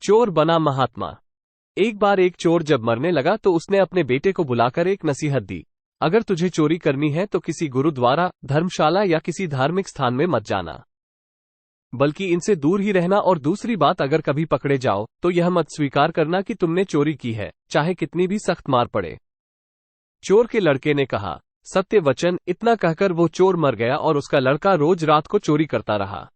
चोर बना महात्मा। एक बार एक चोर जब मरने लगा तो उसने अपने बेटे को बुलाकर एक नसीहत दी। अगर तुझे चोरी करनी है तो किसी गुरुद्वारा, धर्मशाला या किसी धार्मिक स्थान में मत जाना, बल्कि इनसे दूर ही रहना। और दूसरी बात, अगर कभी पकड़े जाओ तो यह मत स्वीकार करना कि तुमने चोरी की है, चाहे कितनी भी सख्त मार पड़े। चोर के लड़के ने कहा, सत्य वचन। इतना कहकर वो चोर मर गया और उसका लड़का रोज रात को चोरी करता रहा।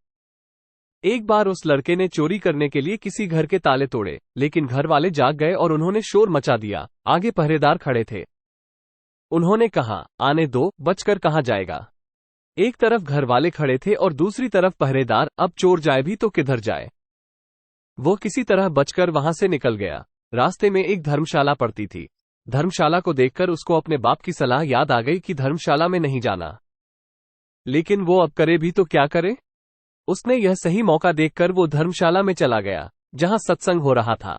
एक बार उस लड़के ने चोरी करने के लिए किसी घर के ताले तोड़े, लेकिन घर वाले जाग गए और उन्होंने शोर मचा दिया। आगे पहरेदार खड़े थे। उन्होंने कहा, आने दो, बचकर कहां जाएगा। एक तरफ घर वाले खड़े थे और दूसरी तरफ पहरेदार। अब चोर जाए भी तो किधर जाए। वो किसी तरह बचकर वहां से निकल गया। रास्ते में एक धर्मशाला पड़ती थी। धर्मशाला को देखकर उसको अपने बाप की सलाह याद आ गई कि धर्मशाला में नहीं जाना। लेकिन वो अब करे भी तो क्या करे। उसने यह सही मौका देखकर वो धर्मशाला में चला गया जहां सत्संग हो रहा था।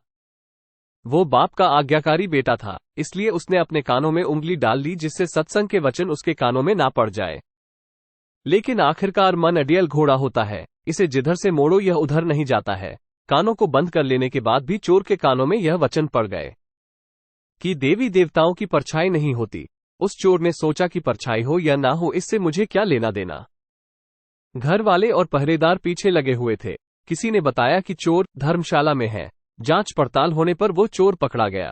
वो बाप का आज्ञाकारी बेटा था, इसलिए उसने अपने कानों में उंगली डाल ली जिससे सत्संग के वचन उसके कानों में ना पड़ जाए। लेकिन आखिरकार मन अडियल घोड़ा होता है, इसे जिधर से मोड़ो यह उधर नहीं जाता है। कानों को बंद कर लेने के बाद भी चोर के कानों में यह वचन पड़ गए कि देवी देवताओं की परछाई नहीं होती। उस चोर ने सोचा कि परछाई हो या ना हो, इससे मुझे क्या लेना देना। घर वाले और पहरेदार पीछे लगे हुए थे। किसी ने बताया कि चोर धर्मशाला में है। जांच पड़ताल होने पर वो चोर पकड़ा गया।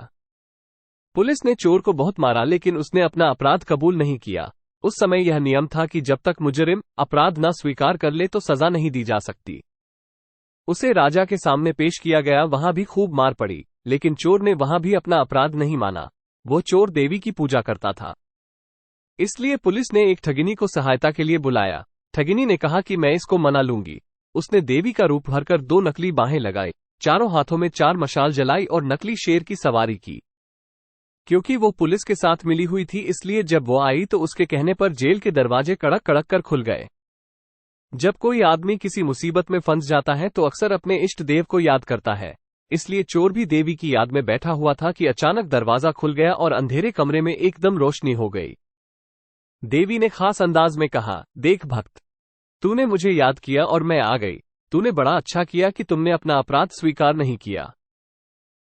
पुलिस ने चोर को बहुत मारा, लेकिन उसने अपना अपराध कबूल नहीं किया। उस समय यह नियम था कि जब तक मुजरिम अपराध न स्वीकार कर ले तो सजा नहीं दी जा सकती। उसे राजा के सामने पेश किया गया, वहां भी खूब मार पड़ी, लेकिन चोर ने वहां भी अपना अपराध नहीं माना। वो चोर देवी की पूजा करता था, इसलिए पुलिस ने एक ठगिनी को सहायता के लिए बुलाया। ठगिनी ने कहा कि मैं इसको मना लूंगी। उसने देवी का रूप भरकर 2 नकली बाहें लगाई, चारों हाथों में 4 मशाल जलाई और नकली शेर की सवारी की। क्योंकि वो पुलिस के साथ मिली हुई थी, इसलिए जब वो आई तो उसके कहने पर जेल के दरवाजे कड़क कड़क कर खुल गए। जब कोई आदमी किसी मुसीबत में फंस जाता है तो अक्सर अपने इष्ट देव को याद करता है, इसलिए चोर भी देवी की याद में बैठा हुआ था कि अचानक दरवाजा खुल गया और अंधेरे कमरे में एकदम रोशनी हो गई। देवी ने खास अंदाज में कहा, देख भक्त, तूने मुझे याद किया और मैं आ गई। तूने बड़ा अच्छा किया कि तुमने अपना अपराध स्वीकार नहीं किया।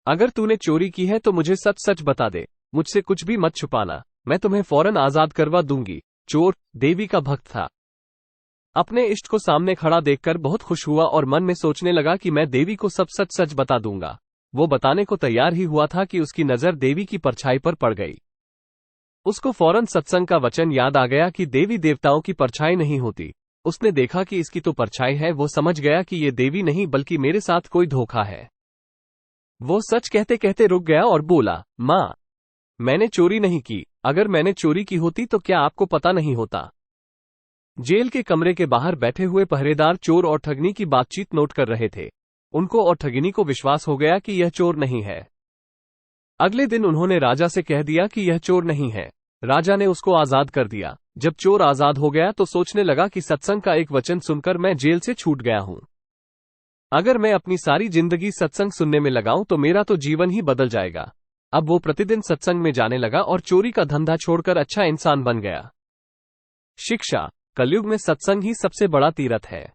अगर तूने चोरी की है तो मुझे सच सच बता दे, मुझसे कुछ भी मत छुपाना, मैं तुम्हें फौरन आजाद करवा दूंगी। चोर देवी का भक्त था। अपने इष्ट को सामने खड़ा देखकर बहुत खुश हुआ और मन में सोचने लगा कि मैं देवी को सब सच सच बता दूंगा। वो बताने को तैयार ही हुआ था कि उसकी नजर देवी की परछाई पर पड़ गई। उसको फौरन सत्संग का वचन याद आ गया कि देवी देवताओं की परछाई नहीं होती। उसने देखा कि इसकी तो परछाई है। वो समझ गया कि ये देवी नहीं बल्कि मेरे साथ कोई धोखा है। वो सच कहते कहते रुक गया और बोला, माँ, मैंने चोरी नहीं की। अगर मैंने चोरी की होती तो क्या आपको पता नहीं होता। जेल के कमरे के बाहर बैठे हुए पहरेदार चोर और ठगनी की बातचीत नोट कर रहे थे। उनको और ठगिनी को विश्वास हो गया कि यह चोर नहीं है। अगले दिन उन्होंने राजा से कह दिया कि यह चोर नहीं है। राजा ने उसको आजाद कर दिया। जब चोर आजाद हो गया तो सोचने लगा कि सत्संग का एक वचन सुनकर मैं जेल से छूट गया हूं। अगर मैं अपनी सारी जिंदगी सत्संग सुनने में लगाऊं तो मेरा तो जीवन ही बदल जाएगा। अब वो प्रतिदिन सत्संग में जाने लगा और चोरी का धंधा छोड़कर अच्छा इंसान बन गया। शिक्षा, कलयुग में सत्संग ही सबसे बड़ा तीर्थ है।